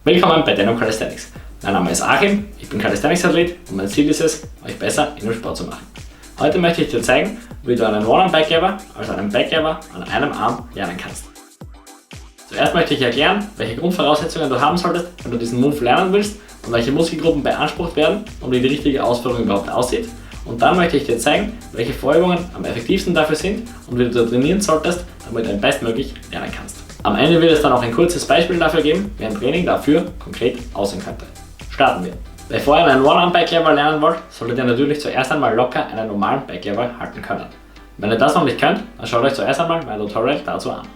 Willkommen bei Denno Calisthenics. Mein Name ist Achim, ich bin Calisthenics-Athlet und mein Ziel ist es, euch besser in dem Sport zu machen. Heute möchte ich dir zeigen, wie du einen One-Arm-Backlever, also einen Backlever an einem Arm lernen kannst. Zuerst möchte ich erklären, welche Grundvoraussetzungen du haben solltest, wenn du diesen Move lernen willst und welche Muskelgruppen beansprucht werden und wie die richtige Ausführung überhaupt aussieht. Und dann möchte ich dir zeigen, welche Vorübungen am effektivsten dafür sind und wie du trainieren solltest, damit du ihn bestmöglich lernen kannst. Am Ende wird es dann auch ein kurzes Beispiel dafür geben, wie ein Training dafür konkret aussehen könnte. Starten wir! Bevor ihr einen One-Arm-Backlever lernen wollt, solltet ihr natürlich zuerst einmal locker einen normalen Backlever halten können. Wenn ihr das noch nicht könnt, dann schaut euch zuerst einmal mein Tutorial dazu an.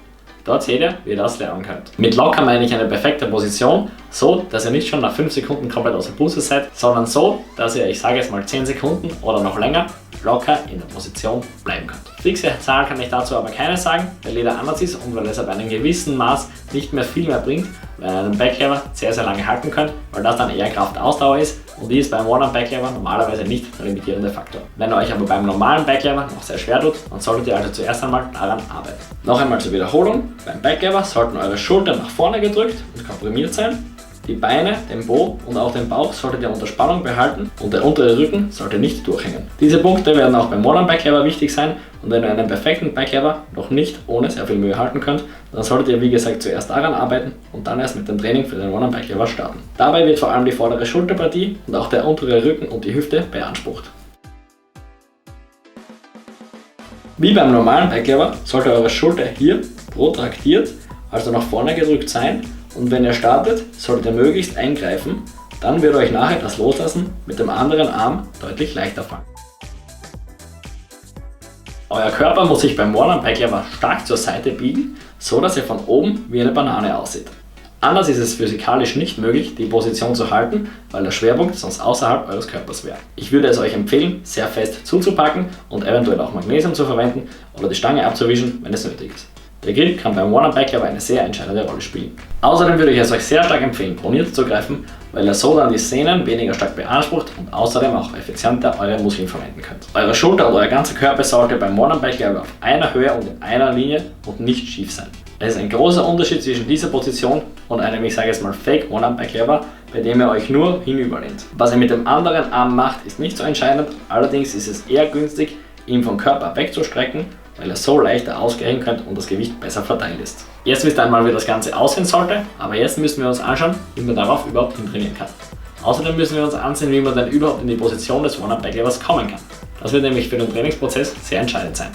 Dort seht ihr, wie ihr das lernen könnt. Mit locker meine ich eine perfekte Position, so dass ihr nicht schon nach 5 Sekunden komplett aus der Puste seid, sondern so, dass ihr, ich sage jetzt mal 10 Sekunden oder noch länger, locker in der Position bleiben könnt. Fixe Zahl kann ich dazu aber keine sagen, weil jeder anders ist und weil es ab einem gewissen Maß nicht mehr viel mehr bringt, weil ihr einen Backlever sehr lange halten könnt, weil das dann eher Kraft-Ausdauer ist und die ist beim One-Arm-Backlever normalerweise nicht der limitierende Faktor. Wenn ihr euch aber beim normalen Backlever noch sehr schwer tut, dann solltet ihr also zuerst einmal daran arbeiten. Noch einmal zur Wiederholung, beim Backlever sollten eure Schultern nach vorne gedrückt und komprimiert sein. Die Beine, den Po und auch den Bauch solltet ihr unter Spannung behalten und der untere Rücken sollte nicht durchhängen. Diese Punkte werden auch beim One-Arm-Backlever wichtig sein und wenn ihr einen perfekten Backlever noch nicht ohne sehr viel Mühe halten könnt, dann solltet ihr wie gesagt zuerst daran arbeiten und dann erst mit dem Training für den One-Arm-Backlever starten. Dabei wird vor allem die vordere Schulterpartie und auch der untere Rücken und die Hüfte beansprucht. Wie beim normalen Backlever sollte eure Schulter hier protraktiert, also nach vorne gedrückt sein. Und wenn ihr startet, solltet ihr möglichst eingreifen, dann wird euch nachher das Loslassen mit dem anderen Arm deutlich leichter fallen. Euer Körper muss sich beim One-Arm-Backlever stark zur Seite biegen, so dass er von oben wie eine Banane aussieht. Anders ist es physikalisch nicht möglich, die Position zu halten, weil der Schwerpunkt sonst außerhalb eures Körpers wäre. Ich würde es euch empfehlen, sehr fest zuzupacken und eventuell auch Magnesium zu verwenden oder die Stange abzuwischen, wenn es nötig ist. Der Grip kann beim One-Arm-Backlever eine sehr entscheidende Rolle spielen. Außerdem würde ich es euch sehr stark empfehlen, proniert zu greifen, weil ihr so dann die Sehnen weniger stark beansprucht und außerdem auch effizienter eure Muskeln verwenden könnt. Eure Schulter und euer ganzer Körper sollte beim One-Arm-Backlever auf einer Höhe und in einer Linie und nicht schief sein. Es ist ein großer Unterschied zwischen dieser Position und einem, ich sage jetzt mal, Fake One-Arm-Backlever, bei dem ihr euch nur hinüberlehnt. Was ihr mit dem anderen Arm macht, ist nicht so entscheidend, allerdings ist es eher günstig, ihn vom Körper wegzustrecken, weil ihr so leichter ausgleichen könnt und das Gewicht besser verteilt ist. Jetzt wisst ihr einmal, wie das Ganze aussehen sollte, aber jetzt müssen wir uns anschauen, wie man darauf überhaupt hintrainieren kann. Außerdem müssen wir uns ansehen, wie man dann überhaupt in die Position des One-Arm-Backlevers kommen kann. Das wird nämlich für den Trainingsprozess sehr entscheidend sein.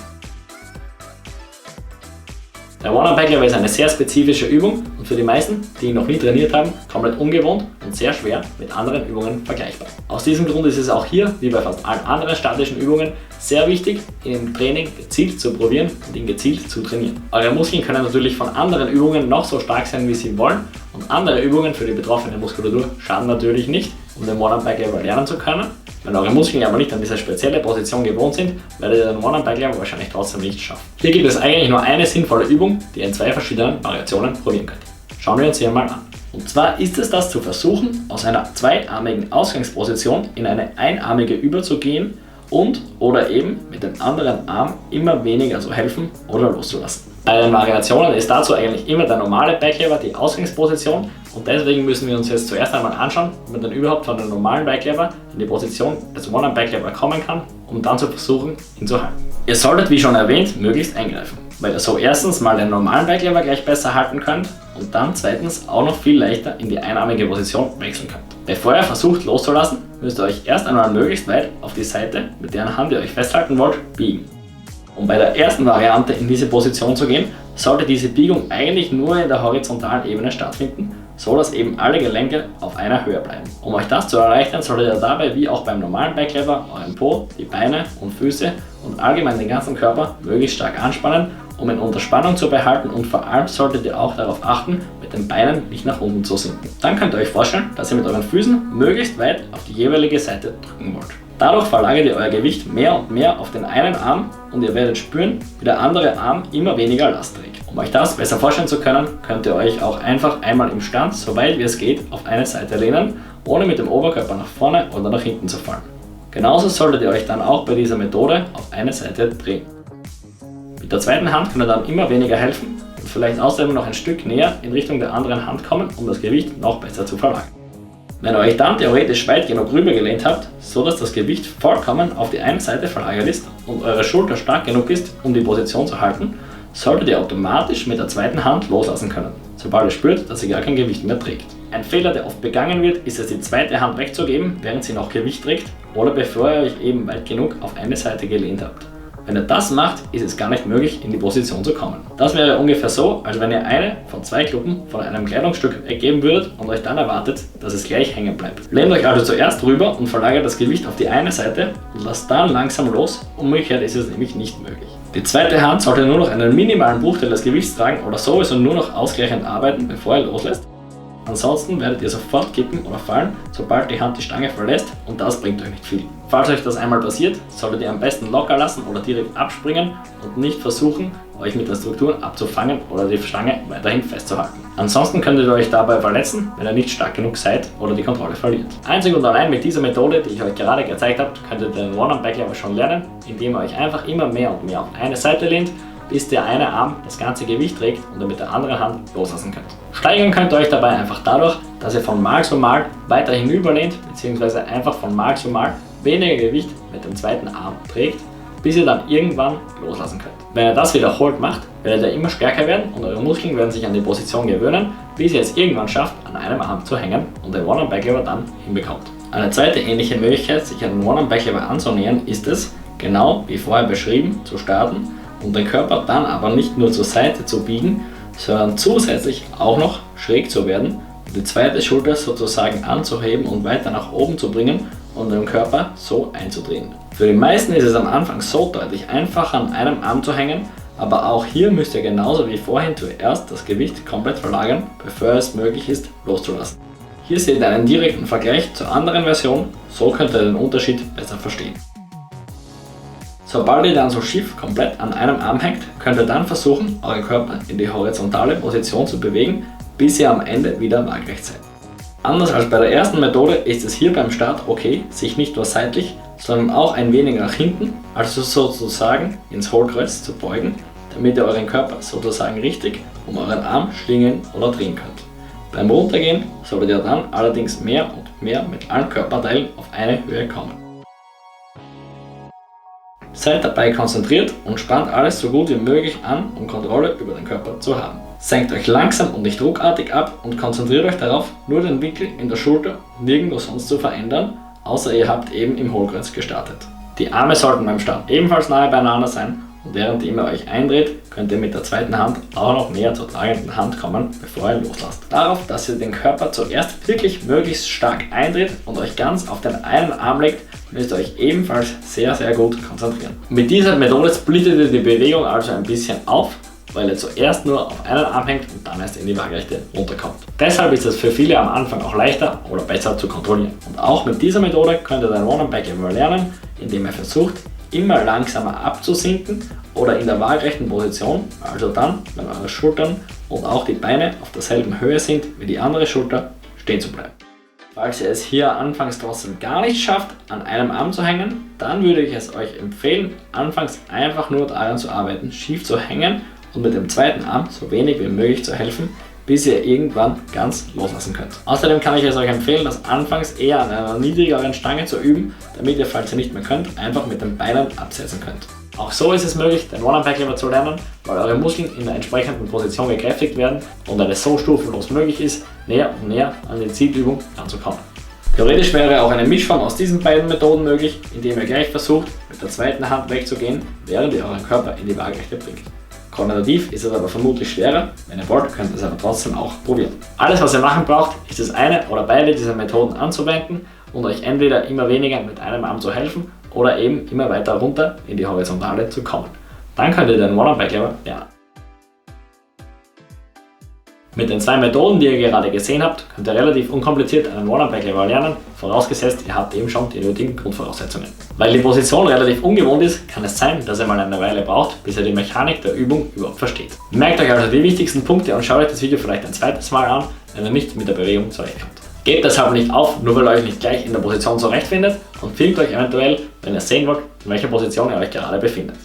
Der One-Arm-Backlever ist eine sehr spezifische Übung und für die meisten, die ihn noch nie trainiert haben, komplett ungewohnt und sehr schwer mit anderen Übungen vergleichbar. Aus diesem Grund ist es auch hier, wie bei fast allen anderen statischen Übungen, sehr wichtig, ihn im Training gezielt zu probieren und ihn gezielt zu trainieren. Eure Muskeln können natürlich von anderen Übungen noch so stark sein, wie sie wollen, und andere Übungen für die betroffene Muskulatur schaden natürlich nicht, um den One-Arm-Backlever lernen zu können. Wenn eure Muskeln aber nicht an diese spezielle Position gewohnt sind, werdet ihr den One-Arm-Backlever wahrscheinlich trotzdem nicht schaffen. Hier gibt es eigentlich nur eine sinnvolle Übung, die ihr in 2 verschiedenen Variationen probieren könnt. Schauen wir uns hier mal an. Und zwar ist es das zu versuchen, aus einer zweiarmigen Ausgangsposition in eine einarmige überzugehen und oder eben mit dem anderen Arm immer weniger zu helfen oder loszulassen. Bei den Variationen ist dazu eigentlich immer der normale Backlever die Ausgangsposition und deswegen müssen wir uns jetzt zuerst einmal anschauen, wie man dann überhaupt von dem normalen Backlever in die Position des One-Arm-Backlever kommen kann, um dann zu versuchen, ihn zu halten. Ihr solltet, wie schon erwähnt, möglichst eingreifen, weil ihr so erstens mal den normalen Backlever gleich besser halten könnt und dann zweitens auch noch viel leichter in die einarmige Position wechseln könnt. Bevor ihr versucht loszulassen, müsst ihr euch erst einmal möglichst weit auf die Seite, mit deren Hand ihr euch festhalten wollt, biegen. Um bei der ersten Variante in diese Position zu gehen, sollte diese Biegung eigentlich nur in der horizontalen Ebene stattfinden, so dass eben alle Gelenke auf einer Höhe bleiben. Um euch das zu erleichtern, solltet ihr dabei wie auch beim normalen Backlever euren Po, die Beine und Füße und allgemein den ganzen Körper möglichst stark anspannen, um ihn unter Spannung zu behalten, und vor allem solltet ihr auch darauf achten, mit den Beinen nicht nach unten zu sinken. Dann könnt ihr euch vorstellen, dass ihr mit euren Füßen möglichst weit auf die jeweilige Seite drücken wollt. Dadurch verlagert ihr euer Gewicht mehr und mehr auf den einen Arm und ihr werdet spüren, wie der andere Arm immer weniger Last trägt. Um euch das besser vorstellen zu können, könnt ihr euch auch einfach einmal im Stand, so weit wie es geht, auf eine Seite lehnen, ohne mit dem Oberkörper nach vorne oder nach hinten zu fallen. Genauso solltet ihr euch dann auch bei dieser Methode auf eine Seite drehen. Mit der zweiten Hand könnt ihr dann immer weniger helfen und vielleicht außerdem noch ein Stück näher in Richtung der anderen Hand kommen, um das Gewicht noch besser zu verlagern. Wenn ihr euch dann theoretisch weit genug rübergelehnt habt, so dass das Gewicht vollkommen auf die eine Seite verlagert ist und eure Schulter stark genug ist, um die Position zu halten, solltet ihr automatisch mit der zweiten Hand loslassen können, sobald ihr spürt, dass sie gar kein Gewicht mehr trägt. Ein Fehler, der oft begangen wird, ist es, die zweite Hand wegzugeben, während sie noch Gewicht trägt oder bevor ihr euch eben weit genug auf eine Seite gelehnt habt. Wenn ihr das macht, ist es gar nicht möglich, in die Position zu kommen. Das wäre ungefähr so, als wenn ihr eine von zwei Kluppen von einem Kleidungsstück weggeben würdet und euch dann erwartet, dass es gleich hängen bleibt. Lehnt euch also zuerst rüber und verlagert das Gewicht auf die eine Seite und lasst dann langsam los, umgekehrt ist es nämlich nicht möglich. Die zweite Hand sollte nur noch einen minimalen Bruchteil des Gewichts tragen oder sowieso nur noch ausgleichend arbeiten, bevor ihr loslässt. Ansonsten werdet ihr sofort kippen oder fallen, sobald die Hand die Stange verlässt und das bringt euch nicht viel. Falls euch das einmal passiert, solltet ihr am besten locker lassen oder direkt abspringen und nicht versuchen, euch mit den Strukturen abzufangen oder die Stange weiterhin festzuhalten. Ansonsten könntet ihr euch dabei verletzen, wenn ihr nicht stark genug seid oder die Kontrolle verliert. Einzig und allein mit dieser Methode, die ich euch gerade gezeigt habe, könntet ihr den One-Arm-Back-Lever schon lernen, indem ihr euch einfach immer mehr und mehr auf eine Seite lehnt, bis der eine Arm das ganze Gewicht trägt und ihr mit der anderen Hand loslassen könnt. Steigern könnt ihr euch dabei einfach dadurch, dass ihr von Mal zu Mal weiter hinüberlehnt, bzw. einfach von Mal zu Mal weniger Gewicht mit dem zweiten Arm trägt, bis ihr dann irgendwann loslassen könnt. Wenn ihr das wiederholt macht, werdet ihr immer stärker werden und eure Muskeln werden sich an die Position gewöhnen, bis ihr es irgendwann schafft, an einem Arm zu hängen und den One-Arm-Back-Lever dann hinbekommt. Eine zweite ähnliche Möglichkeit, sich an den One-Arm-Back-Lever anzunähern, ist es, genau wie vorher beschrieben, zu starten und den Körper dann aber nicht nur zur Seite zu biegen, sondern zusätzlich auch noch schräg zu werden und die zweite Schulter sozusagen anzuheben und weiter nach oben zu bringen und den Körper so einzudrehen. Für die meisten ist es am Anfang so deutlich einfacher, an einem Arm zu hängen, aber auch hier müsst ihr genauso wie vorhin zuerst das Gewicht komplett verlagern, bevor es möglich ist, loszulassen. Hier seht ihr einen direkten Vergleich zur anderen Version, so könnt ihr den Unterschied besser verstehen. Sobald ihr dann so schief komplett an einem Arm hängt, könnt ihr dann versuchen, euren Körper in die horizontale Position zu bewegen, bis ihr am Ende wieder waagrecht seid. Anders als bei der ersten Methode ist es hier beim Start okay, sich nicht nur seitlich, sondern auch ein wenig nach hinten, also sozusagen ins Hohlkreuz zu beugen, damit ihr euren Körper sozusagen richtig um euren Arm schlingen oder drehen könnt. Beim Runtergehen solltet ihr dann allerdings mehr und mehr mit allen Körperteilen auf eine Höhe kommen. Seid dabei konzentriert und spannt alles so gut wie möglich an, um Kontrolle über den Körper zu haben. Senkt euch langsam und nicht ruckartig ab und konzentriert euch darauf, nur den Winkel in der Schulter nirgendwo sonst zu verändern, außer ihr habt eben im Hohlkreuz gestartet. Die Arme sollten beim Start ebenfalls nahe beieinander sein und während ihr euch eindreht, könnt ihr mit der zweiten Hand auch noch näher zur tragenden Hand kommen, bevor ihr loslasst. Darauf, dass ihr den Körper zuerst wirklich möglichst stark eindreht und euch ganz auf den einen Arm legt, müsst ihr euch ebenfalls sehr gut konzentrieren. Mit dieser Methode splittet ihr die Bewegung also ein bisschen auf, weil ihr zuerst nur auf einen Arm hängt und dann erst in die Waagrechte runterkommt. Deshalb ist es für viele am Anfang auch leichter oder besser zu kontrollieren. Und auch mit dieser Methode könnt ihr den One-Arm-Back-Lever lernen, indem ihr versucht, immer langsamer abzusinken oder in der waagrechten Position, also dann, wenn eure Schultern und auch die Beine auf derselben Höhe sind wie die andere Schulter, stehen zu bleiben. Falls ihr es hier anfangs trotzdem gar nicht schafft, an einem Arm zu hängen, dann würde ich es euch empfehlen, anfangs einfach nur daran zu arbeiten, schief zu hängen und mit dem zweiten Arm so wenig wie möglich zu helfen, bis ihr irgendwann ganz loslassen könnt. Außerdem kann ich es euch empfehlen, das anfangs eher an einer niedrigeren Stange zu üben, damit ihr, falls ihr nicht mehr könnt, einfach mit den Beinen absetzen könnt. Auch so ist es möglich, den One-Arm-Back-Lever zu lernen, weil eure Muskeln in der entsprechenden Position gekräftigt werden und es so stufenlos möglich ist, näher und näher an die Zielübung ranzukommen. Theoretisch wäre auch eine Mischform aus diesen beiden Methoden möglich, indem ihr gleich versucht, mit der zweiten Hand wegzugehen, während ihr euren Körper in die Waagrechte bringt. Koordinativ ist es aber vermutlich schwerer, wenn ihr wollt, könnt ihr es aber trotzdem auch probieren. Alles, was ihr machen braucht, ist es eine oder beide dieser Methoden anzuwenden und euch entweder immer weniger mit einem Arm zu helfen oder eben immer weiter runter in die Horizontale zu kommen. Dann könnt ihr den One-Arm-Back-Lever lernen. Mit den zwei Methoden, die ihr gerade gesehen habt, könnt ihr relativ unkompliziert einen One-Arm-Back-Lever lernen, vorausgesetzt ihr habt eben schon die nötigen Grundvoraussetzungen. Weil die Position relativ ungewohnt ist, kann es sein, dass ihr mal eine Weile braucht, bis ihr die Mechanik der Übung überhaupt versteht. Merkt euch also die wichtigsten Punkte und schaut euch das Video vielleicht ein zweites Mal an, wenn ihr nicht mit der Bewegung zurechtkommt. Gebt deshalb nicht auf, nur weil ihr euch nicht gleich in der Position zurechtfindet und filmt euch eventuell, wenn ihr sehen wollt, in welcher Position ihr euch gerade befindet.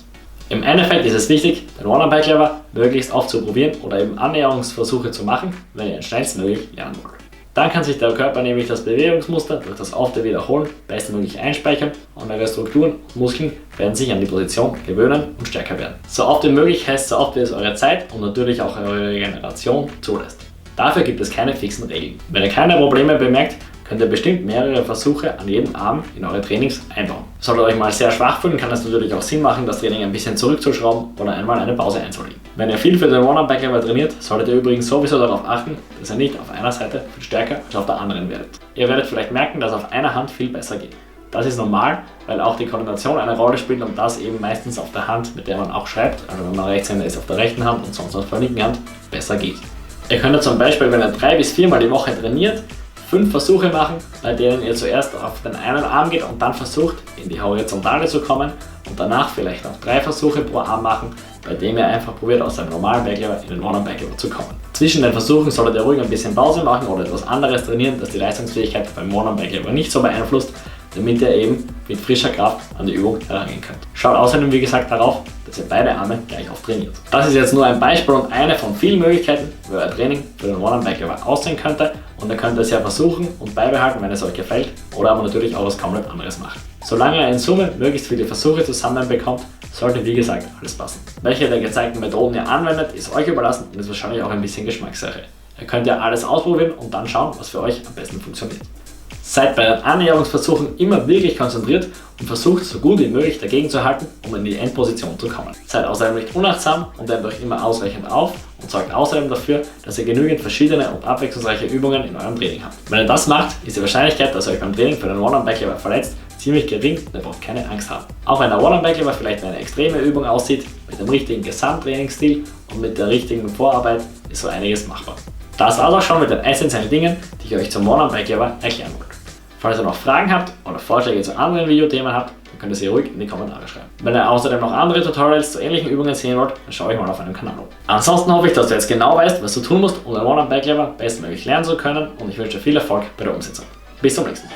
Im Endeffekt ist es wichtig, den One-Arm-Back-Lever möglichst oft zu probieren oder eben Annäherungsversuche zu machen, wenn ihr ihn schnellstmöglich lernen wollt. Dann kann sich der Körper nämlich das Bewegungsmuster durch das ofte Wiederholen bestmöglich einspeichern und eure Strukturen und Muskeln werden sich an die Position gewöhnen und stärker werden. So oft wie möglich heißt so oft wie es eure Zeit und natürlich auch eure Regeneration zulässt. Dafür gibt es keine fixen Regeln. Wenn ihr keine Probleme bemerkt, könnt ihr bestimmt mehrere Versuche an jedem Arm in eure Trainings einbauen. Solltet ihr euch mal sehr schwach fühlen, kann es natürlich auch Sinn machen, das Training ein bisschen zurückzuschrauben oder einmal eine Pause einzulegen. Wenn ihr viel für den One-Arm-Back-Lever trainiert, solltet ihr übrigens sowieso darauf achten, dass ihr nicht auf einer Seite viel stärker als auf der anderen werdet. Ihr werdet vielleicht merken, dass auf einer Hand viel besser geht. Das ist normal, weil auch die Koordination eine Rolle spielt und das eben meistens auf der Hand, mit der man auch schreibt, also wenn man Rechtshänder ist, auf der rechten Hand und sonst auf der linken Hand, besser geht. Ihr könnt zum Beispiel, wenn ihr 3 bis 4 Mal die Woche trainiert, 5 Versuche machen, bei denen ihr zuerst auf den einen Arm geht und dann versucht, in die Horizontale zu kommen und danach vielleicht auch 3 Versuche pro Arm machen, bei dem ihr einfach probiert, aus einem normalen Back-Lever in den One-Arm-Back-Lever zu kommen. Zwischen den Versuchen solltet ihr ruhig ein bisschen Pause machen oder etwas anderes trainieren, das die Leistungsfähigkeit beim One-Arm-Back-Lever nicht so beeinflusst, damit ihr eben mit frischer Kraft an die Übung herangehen könnt. Schaut außerdem wie gesagt darauf, dass ihr beide Arme gleich oft trainiert. Das ist jetzt nur ein Beispiel und eine von vielen Möglichkeiten, wie euer Training für den One-Arm-Back-Lever aussehen könnte und ihr könnt es ja versuchen und beibehalten, wenn es euch gefällt oder aber natürlich auch was komplett anderes machen. Solange ihr in Summe möglichst viele Versuche zusammenbekommt, sollte wie gesagt alles passen. Welche der gezeigten Methoden ihr anwendet, ist euch überlassen und ist wahrscheinlich auch ein bisschen Geschmackssache. Ihr könnt ja alles ausprobieren und dann schauen, was für euch am besten funktioniert. Seid bei den Annäherungsversuchen immer wirklich konzentriert und versucht so gut wie möglich dagegen zu halten, um in die Endposition zu kommen. Seid außerdem nicht unachtsam und nehmt euch immer ausreichend auf und sorgt außerdem dafür, dass ihr genügend verschiedene und abwechslungsreiche Übungen in eurem Training habt. Wenn ihr das macht, ist die Wahrscheinlichkeit, dass ihr euch beim Training für den One-Arm-Back-Lever verletzt, ziemlich gering und ihr braucht keine Angst haben. Auch wenn der One-Arm-Back-Lever vielleicht eine extreme Übung aussieht, mit dem richtigen Gesamttrainingsstil und mit der richtigen Vorarbeit ist so einiges machbar. Das war's auch schon mit den essentiellen Dingen, die ich euch zum One-Arm-Back-Lever erklären wollte. Falls ihr noch Fragen habt oder Vorschläge zu anderen Videothemen habt, dann könnt ihr sie ruhig in die Kommentare schreiben. Wenn ihr außerdem noch andere Tutorials zu ähnlichen Übungen sehen wollt, dann schaut euch mal auf meinem Kanal um. Ansonsten hoffe ich, dass du jetzt genau weißt, was du tun musst, um den One-Arm-Back-Lever bestmöglich lernen zu können und ich wünsche dir viel Erfolg bei der Umsetzung. Bis zum nächsten Mal.